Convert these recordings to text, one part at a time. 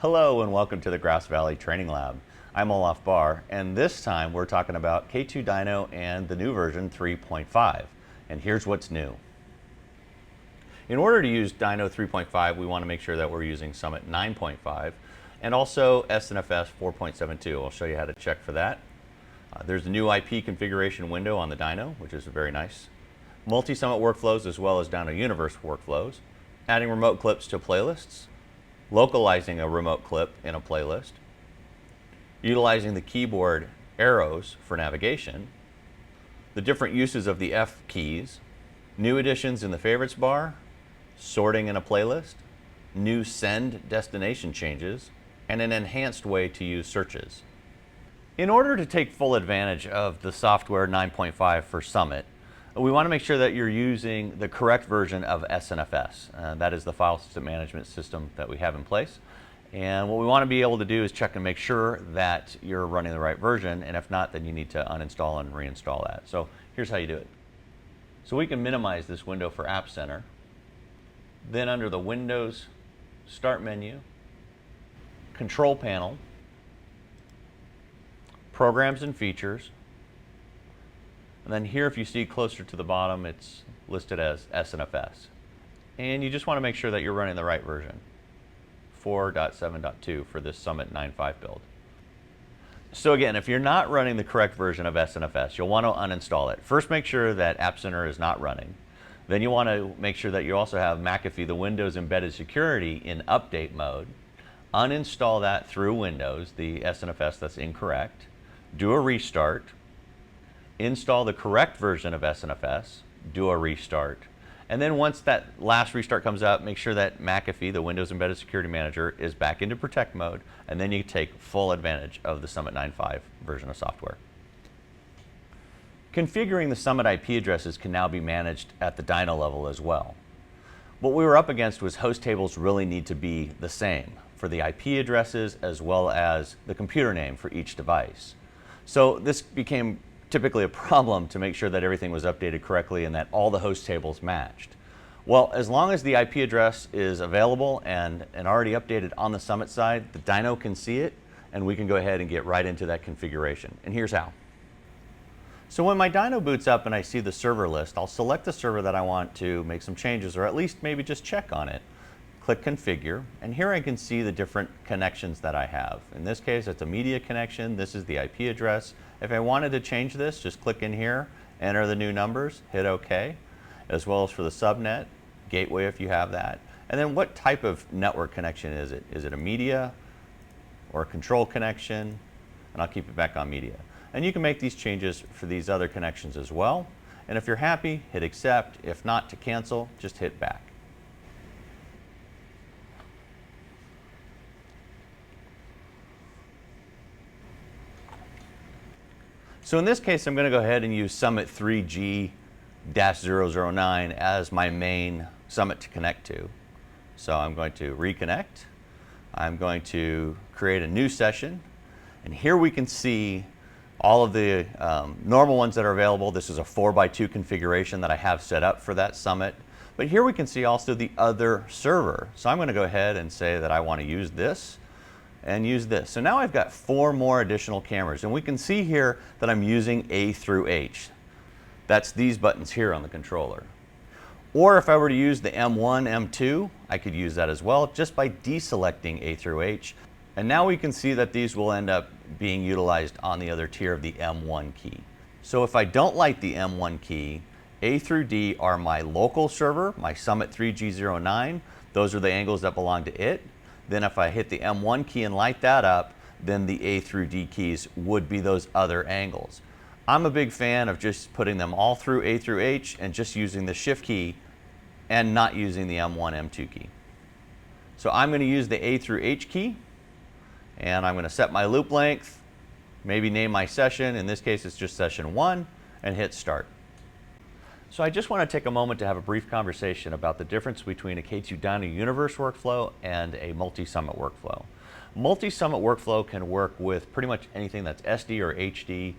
Hello and welcome to the Grass Valley Training Lab. I'm Olaf Bahr, and this time we're talking about K2 Dyno and the new version 3.5. And here's what's new. In order to use Dyno 3.5, we want to make sure that we're using Summit 9.5 and also SNFS 4.72. I'll show you how to check for that. There's a new IP configuration window on the Dyno, which is very nice. Multi-Summit workflows as well as Dyno Universe workflows. Adding remote clips to playlists. Localizing a remote clip in a playlist, utilizing the keyboard arrows for navigation, the different uses of the F keys, new additions in the favorites bar, sorting in a playlist, new send destination changes, and an enhanced way to use searches. In order to take full advantage of the software 9.5 for Summit, we want to make sure that you're using the correct version of SNFS. That is the file system management system that we have in place. And what we want to be able to do is check and make sure that you're running the right version, and if not, then you need to uninstall and reinstall that. So here's how you do it. So we can minimize this window for App Center. Then under the Windows Start menu, Control Panel, Programs and Features, and then here, if you see closer to the bottom, it's listed as SNFS. And you just want to make sure that you're running the right version, 4.7.2 for this Summit 9.5 build. So again, if you're not running the correct version of SNFS, you'll want to uninstall it. First, make sure that App Center is not running. Then you want to make sure that you also have McAfee, the Windows Embedded Security, in update mode. Uninstall that through Windows, the SNFS that's incorrect. Do a restart. Install the correct version of SNFS, do a restart, and then once that last restart comes up, make sure that McAfee, the Windows Embedded Security Manager, is back into protect mode, and then you take full advantage of the Summit 9.5 version of software. Configuring the Summit IP addresses can now be managed at the Dyno level as well. What we were up against was host tables really need to be the same for the IP addresses as well as the computer name for each device. So this became typically a problem to make sure that everything was updated correctly and that all the host tables matched. Well, as long as the IP address is available and already updated on the Summit side, the Dyno can see it, and we can go ahead and get right into that configuration. And here's how. So when my Dyno boots up and I see the server list, I'll select the server that I want to make some changes, or at least maybe just check on it. Click Configure, and here I can see the different connections that I have. In this case, it's a media connection. This is the IP address. If I wanted to change this, just click in here, enter the new numbers, hit OK, as well as for the subnet, gateway if you have that. And then what type of network connection is it? Is it a media or a control connection? And I'll keep it back on media. And you can make these changes for these other connections as well. And if you're happy, hit accept. If not, to cancel, just hit back. So in this case, I'm going to go ahead and use Summit 3G-009 as my main Summit to connect to. So I'm going to reconnect. I'm going to create a new session. And here we can see all of the normal ones that are available. This is a 4x2 configuration that I have set up for that Summit. But here we can see also the other server. So I'm going to go ahead and say that I want to use this and use this. So now I've got 4 more additional cameras, and we can see here that I'm using A through H. That's these buttons here on the controller. Or if I were to use the M1, M2, I could use that as well just by deselecting A through H. And now we can see that these will end up being utilized on the other tier of the M1 key. So if I don't like the M1 key, A through D are my local server, my Summit 3G09. Those are the angles that belong to it. Then if I hit the M1 key and light that up, then the A through D keys would be those other angles. I'm a big fan of just putting them all through A through H and just using the Shift key and not using the M1, M2 key. So I'm going to use the A through H key, and I'm going to set my loop length, maybe name my session. In this case, it's just session 1, and hit start. So I just want to take a moment to have a brief conversation about the difference between a K2 Dyno Universe workflow and a multi-Summit workflow. Multi-Summit workflow can work with pretty much anything that's SD or HD,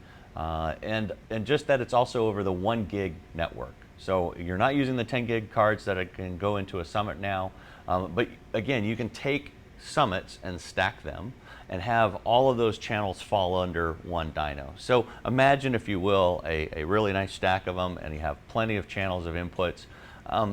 and just that it's also over the 1 gig network. So you're not using the 10 gig cards that can go into a Summit now, but again, you can take summits and stack them and have all of those channels fall under one dyno. So imagine, if you will, a really nice stack of them, and you have plenty of channels of inputs.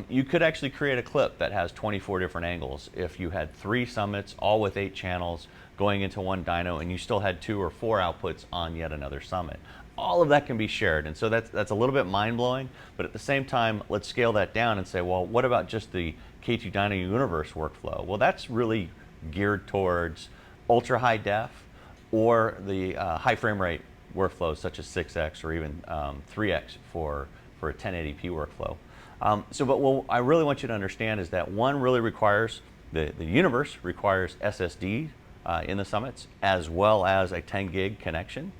You could actually create a clip that has 24 different angles if you had 3 summits, all with 8 channels going into one dyno, and you still had 2 or 4 outputs on yet another summit. All of that can be shared, and so that's a little bit mind-blowing, but at the same time, let's scale that down and say, well, what about just the K2 Dyno Universe workflow? Well, that's really geared towards ultra high def or the high frame rate workflows such as 6x or even 3x for a 1080p workflow. But what I really want you to understand is that one really requires, the universe requires SSD in the summits, as well as a 10 gig connection.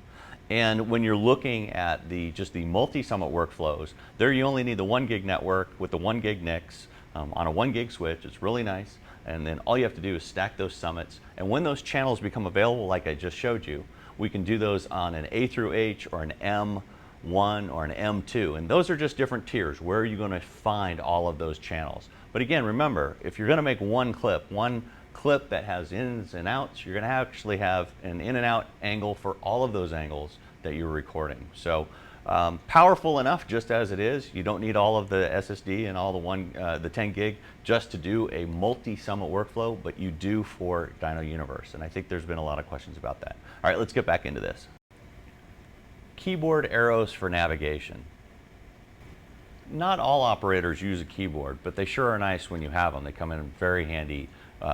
And when you're looking at just the multi-summit workflows, there you only need the 1 gig network with the 1 gig NICs on a 1 gig switch. It's really nice. And then all you have to do is stack those summits. And when those channels become available, like I just showed you, we can do those on an A through H or an M1 or an M2. And those are just different tiers. Where are you going to find all of those channels? But again, remember, if you're going to make one clip that has ins and outs, you're going to actually have an in and out angle for all of those angles that you're recording. So powerful enough just as it is. You don't need all of the SSD and all the 10 gig just to do a multi-summit workflow, but you do for Dyno Universe. And I think there's been a lot of questions about that. All right, let's get back into this. Keyboard arrows for navigation. Not all operators use a keyboard, but they sure are nice when you have them. They come in very handy.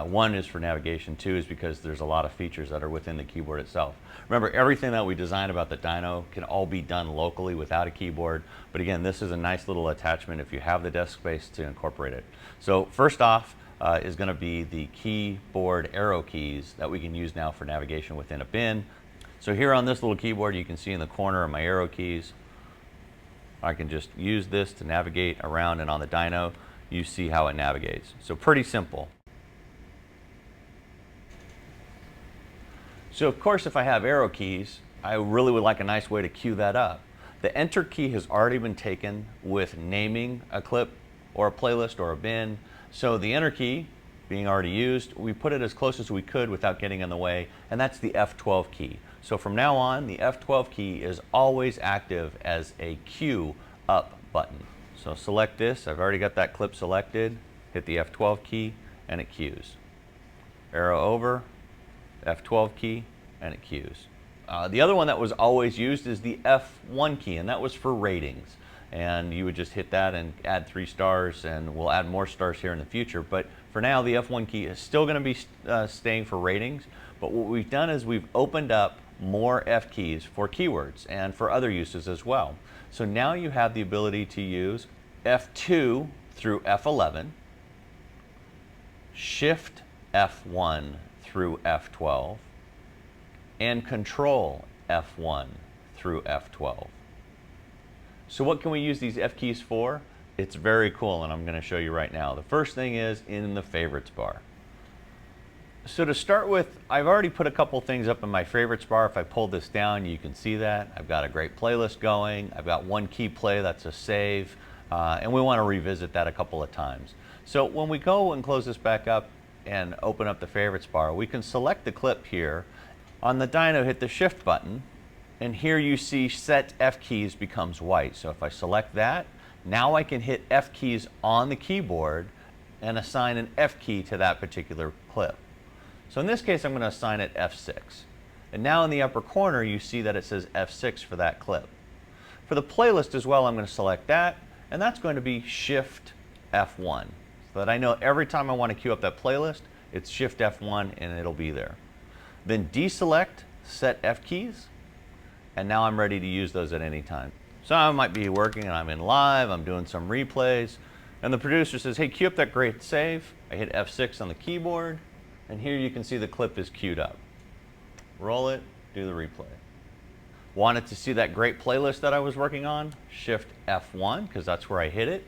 One is for navigation, 2 is because there's a lot of features that are within the keyboard itself. Remember, everything that we design about the dyno can all be done locally without a keyboard, but again, this is a nice little attachment if you have the desk space to incorporate it. So first off is going to be the keyboard arrow keys that we can use now for navigation within a bin. So here on this little keyboard, you can see in the corner are my arrow keys. I can just use this to navigate around, and on the dyno, you see how it navigates. So pretty simple. So of course, if I have arrow keys, I really would like a nice way to cue that up. The enter key has already been taken with naming a clip or a playlist or a bin. So the enter key being already used, we put it as close as we could without getting in the way, and that's the F12 key. So from now on, the F12 key is always active as a cue up button. So select this, I've already got that clip selected, hit the F12 key, and it cues. Arrow over, F12 key, and it cues. The other one that was always used is the F1 key, and that was for ratings. And you would just hit that and add 3 stars, and we'll add more stars here in the future. But for now, the F1 key is still going to be staying for ratings. But what we've done is we've opened up more F keys for keywords and for other uses as well. So now you have the ability to use F2 through F11, Shift F1 through F12, and Control F1 through F12. So what can we use these F keys for? It's very cool, and I'm going to show you right now. The first thing is in the favorites bar. So to start with, I've already put a couple things up in my favorites bar. If I pull this down, you can see that. I've got a great playlist going. I've got one key play, that's a save, and we want to revisit that a couple of times. So when we go and close this back up and open up the favorites bar, we can select the clip here. On the dyno, hit the shift button, and here you see set F keys becomes white. So if I select that, now I can hit F keys on the keyboard and assign an F key to that particular clip. So in this case, I'm going to assign it F6. And now in the upper corner, you see that it says F6 for that clip. For the playlist as well, I'm going to select that, and that's going to be Shift F1. So that I know every time I want to queue up that playlist, it's Shift F1 and it'll be there. Then deselect set F keys, and now I'm ready to use those at any time. So I might be working and I'm in live, I'm doing some replays, and the producer says, hey, queue up that great save. I hit F6 on the keyboard, and here you can see the clip is queued up. Roll it, do the replay. Wanted to see that great playlist that I was working on? Shift F1, because that's where I hit it,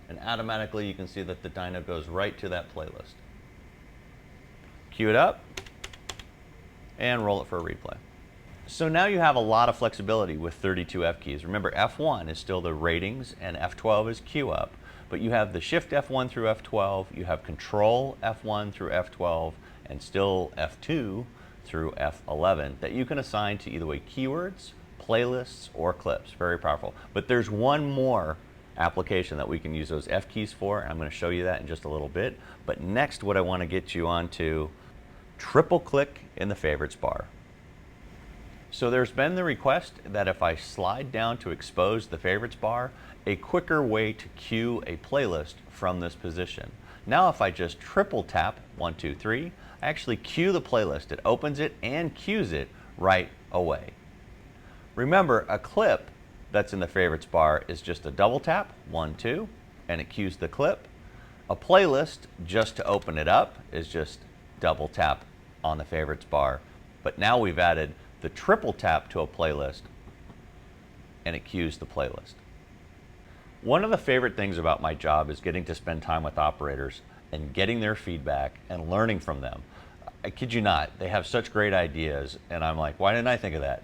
and automatically you can see that the dyno goes right to that playlist. Cue it up, and roll it for a replay. So now you have a lot of flexibility with 32 F keys. Remember, F1 is still the ratings, and F12 is queue up. But you have the Shift F1 through F12, you have Control F1 through F12, and still F2 through F11 that you can assign to either way keywords, playlists, or clips. Very powerful. But there's one more application that we can use those F keys for, and I'm going to show you that in just a little bit. But next, what I want to get you onto, triple click in the favorites bar. So there's been the request that if I slide down to expose the favorites bar, a quicker way to cue a playlist from this position. Now if I just triple tap 1, 2, 3, I actually cue the playlist. It opens it and cues it right away. Remember, a clip that's in the favorites bar is just a double tap, 1, 2, and it cues the clip. A playlist, just to open it up, is just double tap on the favorites bar. But now we've added the triple tap to a playlist, and it cues the playlist. One of the favorite things about my job is getting to spend time with operators and getting their feedback and learning from them. I kid you not, they have such great ideas, and I'm like, why didn't I think of that?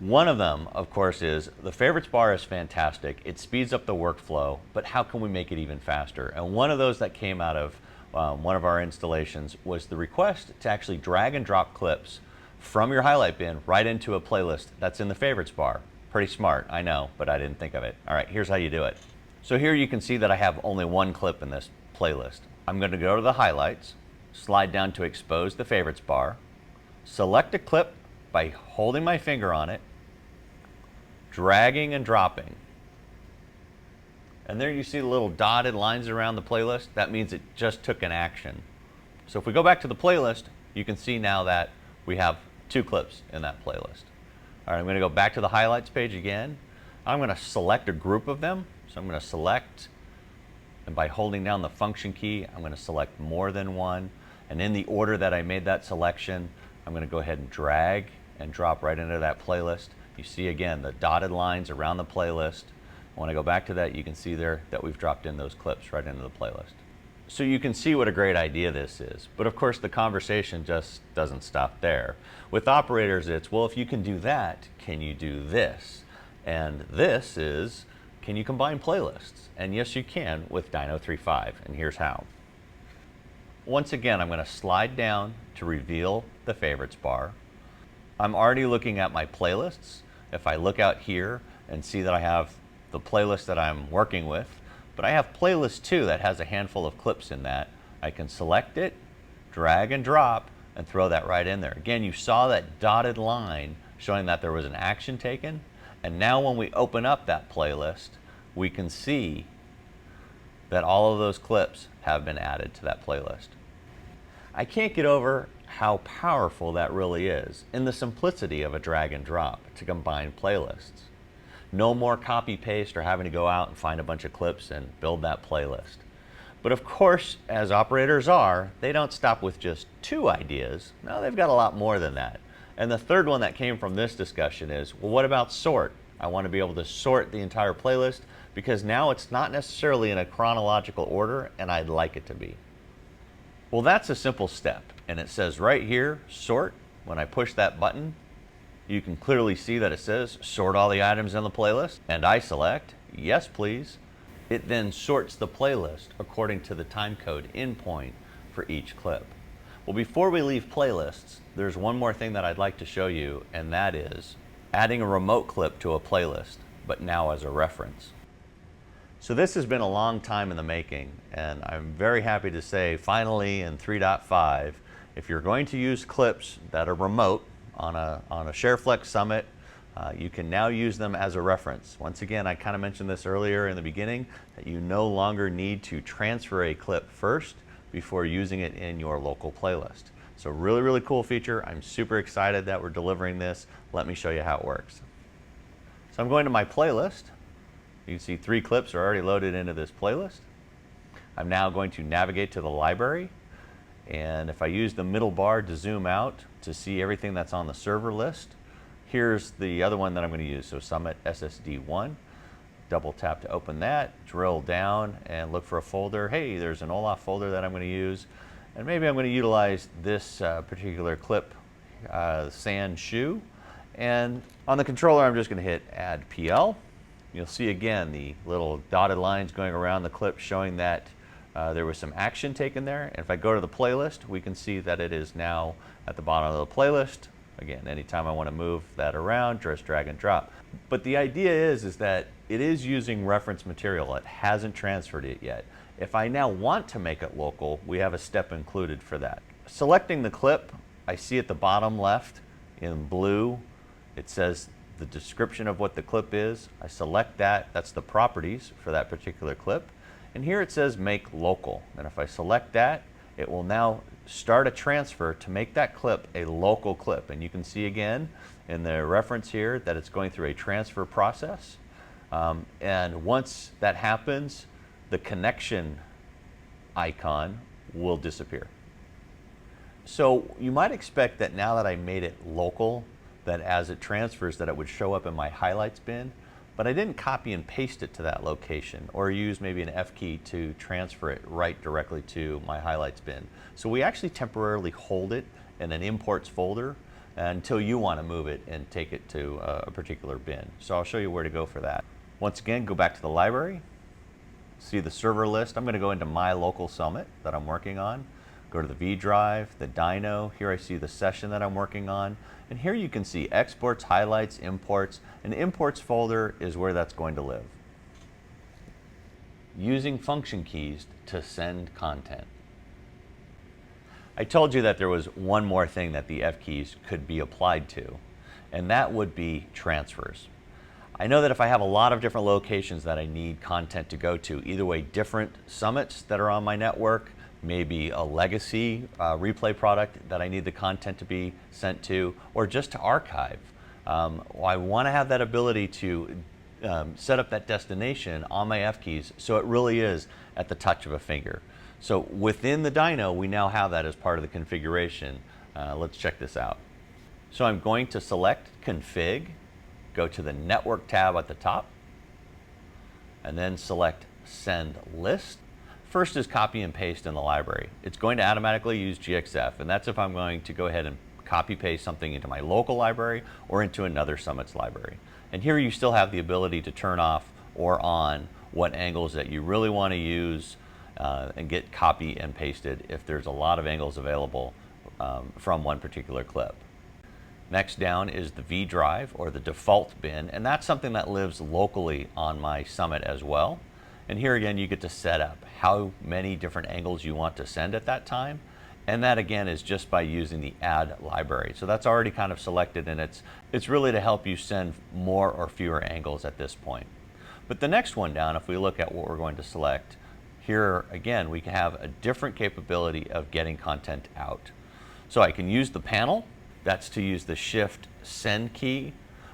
One of them, of course, is the favorites bar is fantastic. It speeds up the workflow, but how can we make it even faster? And one of those that came out of one of our installations was the request to actually drag and drop clips from your highlight bin right into a playlist that's in the favorites bar. Pretty smart, I know, but I didn't think of it. All right, here's how you do it. So here you can see that I have only one clip in this playlist. I'm going to go to the highlights, slide down to expose the favorites bar, select a clip by holding my finger on it, dragging and dropping. And there you see the little dotted lines around the playlist. That means it just took an action. So if we go back to the playlist, you can see now that we have 2 clips in that playlist. All right, I'm going to go back to the highlights page again. I'm going to select a group of them. So I'm going to select, and by holding down the function key, I'm going to select more than one. And in the order that I made that selection, I'm going to go ahead and drag and drop right into that playlist. You see again the dotted lines around the playlist. When I go back to that, you can see there that we've dropped in those clips right into the playlist. So you can see what a great idea this is. But of course the conversation just doesn't stop there. With operators it's, well, if you can do that, can you do this? And this is, can you combine playlists? And yes, you can with Dyno 3.5, and here's how. Once again, I'm going to slide down to reveal the favorites bar. I'm already looking at my playlists. If I look out here and see that I have the playlist that I'm working with, but I have playlist 2 that has a handful of clips in that, I can select it, drag and drop, and throw that right in there. Again, you saw that dotted line showing that there was an action taken, and now when we open up that playlist, we can see that all of those clips have been added to that playlist. I can't get over how powerful that really is in the simplicity of a drag and drop to combine playlists. No more copy paste or having to go out and find a bunch of clips and build that playlist. But of course, as operators are, they don't stop with just 2 ideas. No, they've got a lot more than that. And the third one that came from this discussion is, well, what about sort? I want to be able to sort the entire playlist because now it's not necessarily in a chronological order, and I'd like it to be. Well, that's a simple step, and it says right here, sort. When I push that button, you can clearly see that it says sort all the items in the playlist, and I select yes please. It then sorts the playlist according to the timecode endpoint for each clip. Well, before we leave playlists, there's one more thing that I'd like to show you, and that is adding a remote clip to a playlist, but now as a reference. So this has been a long time in the making, and I'm very happy to say finally in 3.5, if you're going to use clips that are remote on a ShareFlex Summit, you can now use them as a reference. Once again, I kind of mentioned this earlier in the beginning, that you no longer need to transfer a clip first before using it in your local playlist. So really, really cool feature. I'm super excited that we're delivering this. Let me show you how it works. So I'm going to my playlist. You can see 3 clips are already loaded into this playlist. I'm now going to navigate to the library, and if I use the middle bar to zoom out to see everything that's on the server list, here's the other one that I'm going to use. So Summit SSD1, double tap to open that, drill down and look for a folder. Hey, there's an Olaf folder that I'm going to use, and maybe I'm going to utilize this particular clip, sand shoe, and on the controller I'm just going to hit add PL. You'll see again the little dotted lines going around the clip showing that there was some action taken there. And if I go to the playlist, we can see that it is now at the bottom of the playlist. Again, anytime I want to move that around, just drag and drop. But the idea is that it is using reference material. It hasn't transferred it yet. If I now want to make it local, we have a step included for that. Selecting the clip, I see at the bottom left in blue, it says the description of what the clip is. I select that. That's the properties for that particular clip. And here it says make local. And if I select that, it will now start a transfer to make that clip a local clip. And you can see again in the reference here that it's going through a transfer process. And once that happens, the connection icon will disappear. So you might expect that now that I made it local, that as it transfers that it would show up in my highlights bin, but I didn't copy and paste it to that location or use maybe an F key to transfer it right directly to my highlights bin. So we actually temporarily hold it in an imports folder until you want to move it and take it to a particular bin. So I'll show you where to go for that. Once again, go back to the library, see the server list. I'm going to go into my local summit that I'm working on. Go to the V drive, the Dyno. Here I see the session that I'm working on. And here you can see exports, highlights, imports. An imports folder is where that's going to live. Using function keys to send content. I told you that there was one more thing that the F keys could be applied to, and that would be transfers. I know that if I have a lot of different locations that I need content to go to, either way different summits that are on my network, maybe a legacy replay product that I need the content to be sent to, or just to archive. I want to have that ability to set up that destination on my F keys so it really is at the touch of a finger. So within the Dyno, we now have that as part of the configuration. Let's check this out. So I'm going to select Config, go to the Network tab at the top, and then select Send List. First is copy and paste in the library. It's going to automatically use GXF, and that's if I'm going to go ahead and copy paste something into my local library or into another summit's library. And here you still have the ability to turn off or on what angles that you really want to use and get copy and pasted if there's a lot of angles available from one particular clip. Next down is the V drive or the default bin, and that's something that lives locally on my summit as well. And here again, you get to set up how many different angles you want to send at that time. And that again is just by using the add library. So that's already kind of selected, and it's really to help you send more or fewer angles at this point. But the next one down, if we look at what we're going to select, here again, we can have a different capability of getting content out. So I can use the panel. That's to use the Shift Send key.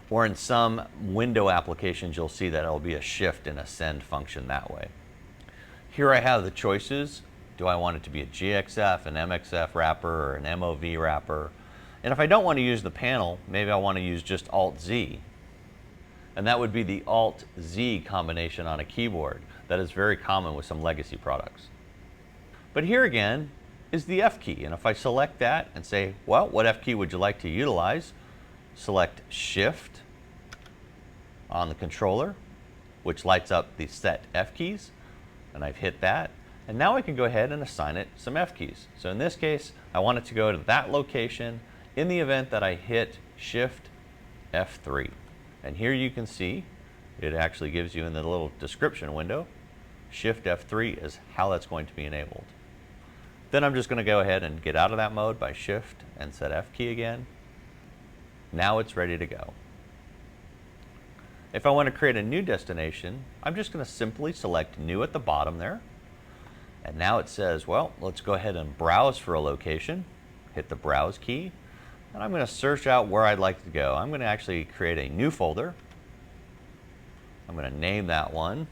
Or in some window applications, you'll see that it'll be a shift and a send function that way. Here I have the choices. Do I want it to be a GXF, an MXF wrapper, or an MOV wrapper? And if I don't want to use the panel, maybe I want to use just Alt-Z. And that would be the Alt-Z combination on a keyboard. That is very common with some legacy products. But here again is the F key. And if I select that and say, well, what F key would you like to utilize? Select Shift on the controller, which lights up the set F keys, and I've hit that. And now I can go ahead and assign it some F keys. So in this case, I want it to go to that location in the event that I hit Shift F3. And here you can see, it actually gives you in the little description window, Shift F3 is how that's going to be enabled. Then I'm just going to go ahead and get out of that mode by Shift and set F key again. Now it's ready to go. If I want to create a new destination, I'm just going to simply select New at the bottom there. And now it says, well, let's go ahead and browse for a location. Hit the Browse key. And I'm going to search out where I'd like to go. I'm going to actually create a new folder. I'm going to name that one.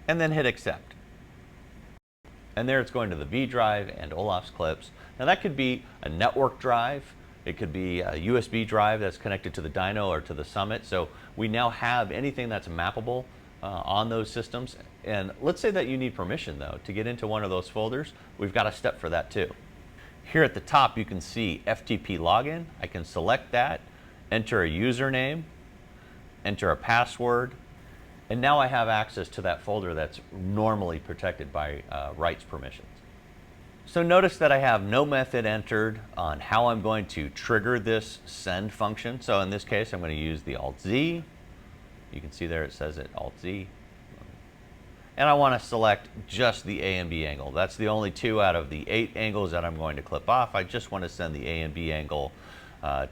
And then hit Accept. And there it's going to the V drive and Olaf's clips. Now that could be a network drive. It could be a USB drive that's connected to the Dyno or to the Summit. So we now have anything that's mappable on those systems. And let's say that you need permission though to get into one of those folders. We've got a step for that too. Here at the top, you can see FTP login. I can select that, enter a username, enter a password, and now I have access to that folder that's normally protected by rights permissions. So notice that I have no method entered on how I'm going to trigger this send function. So in this case, I'm going to use the Alt-Z. You can see there it says it, Alt-Z. And I want to select just the A and B angle. That's the only 2 out of the 8 angles that I'm going to clip off. I just want to send the A and B angle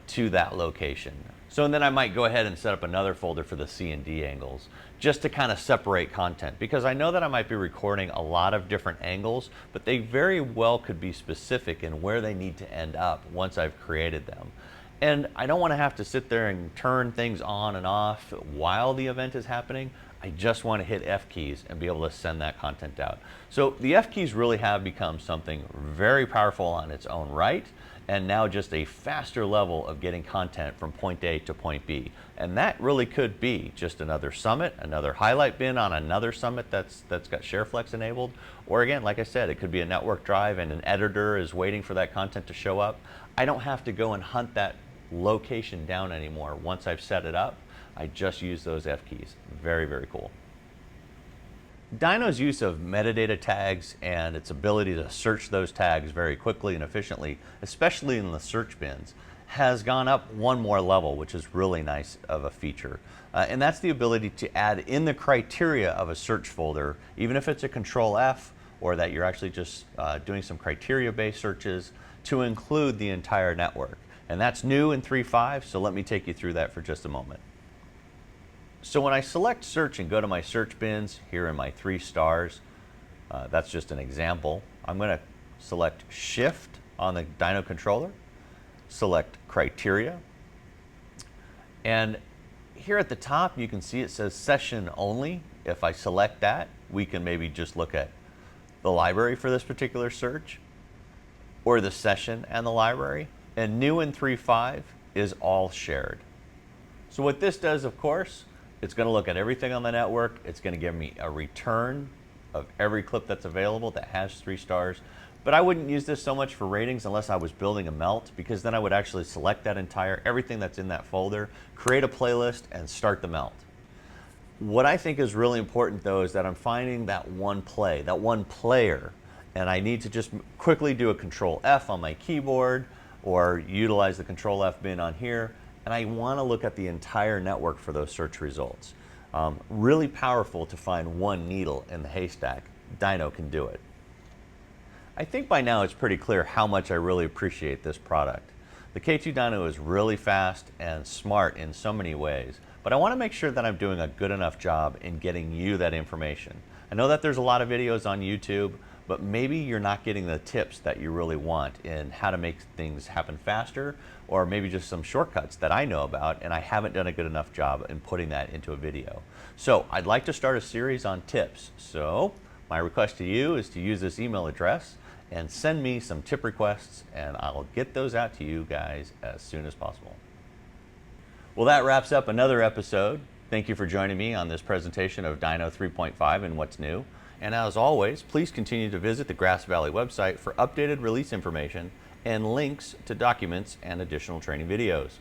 to that location. So and then I might go ahead and set up another folder for the C and D angles just to kind of separate content, because I know that I might be recording a lot of different angles, but they very well could be specific in where they need to end up once I've created them. And I don't want to have to sit there and turn things on and off while the event is happening. I just want to hit F keys and be able to send that content out. So the F keys really have become something very powerful on its own right, and now just a faster level of getting content from point A to point B. And that really could be just another summit, another highlight bin on another summit that's got ShareFlex enabled. Or again, like I said, it could be a network drive and an editor is waiting for that content to show up. I don't have to go and hunt that location down anymore. Once I've set it up, I just use those F keys. Very, very cool. Dyno's use of metadata tags and its ability to search those tags very quickly and efficiently, especially in the search bins, has gone up one more level, which is really nice of a feature. And that's the ability to add in the criteria of a search folder, even if it's a Control F or that you're actually just doing some criteria-based searches, to include the entire network. And that's new in 3.5, so let me take you through that for just a moment. So when I select search and go to my search bins here in my 3 stars, that's just an example. I'm going to select shift on the Dyno controller, select criteria, and here at the top you can see it says session only. If I select that, we can maybe just look at the library for this particular search, or the session and the library. And new in 3.5 is all shared. So what this does, of course, it's going to look at everything on the network. It's going to give me a return of every clip that's available that has 3 stars. But I wouldn't use this so much for ratings unless I was building a melt, because then I would actually select that everything that's in that folder, create a playlist, and start the melt. What I think is really important, though, is that I'm finding that one play, that one player, and I need to just quickly do a Control F on my keyboard or utilize the Control F bin on here, and I want to look at the entire network for those search results. Really powerful to find one needle in the haystack. Dyno can do it. I think by now it's pretty clear how much I really appreciate this product. The K2 Dyno is really fast and smart in so many ways, but I want to make sure that I'm doing a good enough job in getting you that information. I know that there's a lot of videos on YouTube, but maybe you're not getting the tips that you really want in how to make things happen faster, or maybe just some shortcuts that I know about and I haven't done a good enough job in putting that into a video. So I'd like to start a series on tips. So my request to you is to use this email address and send me some tip requests, and I'll get those out to you guys as soon as possible. Well, that wraps up another episode. Thank you for joining me on this presentation of Dyno 3.5 and what's new. And as always, please continue to visit the Grass Valley website for updated release information and links to documents and additional training videos.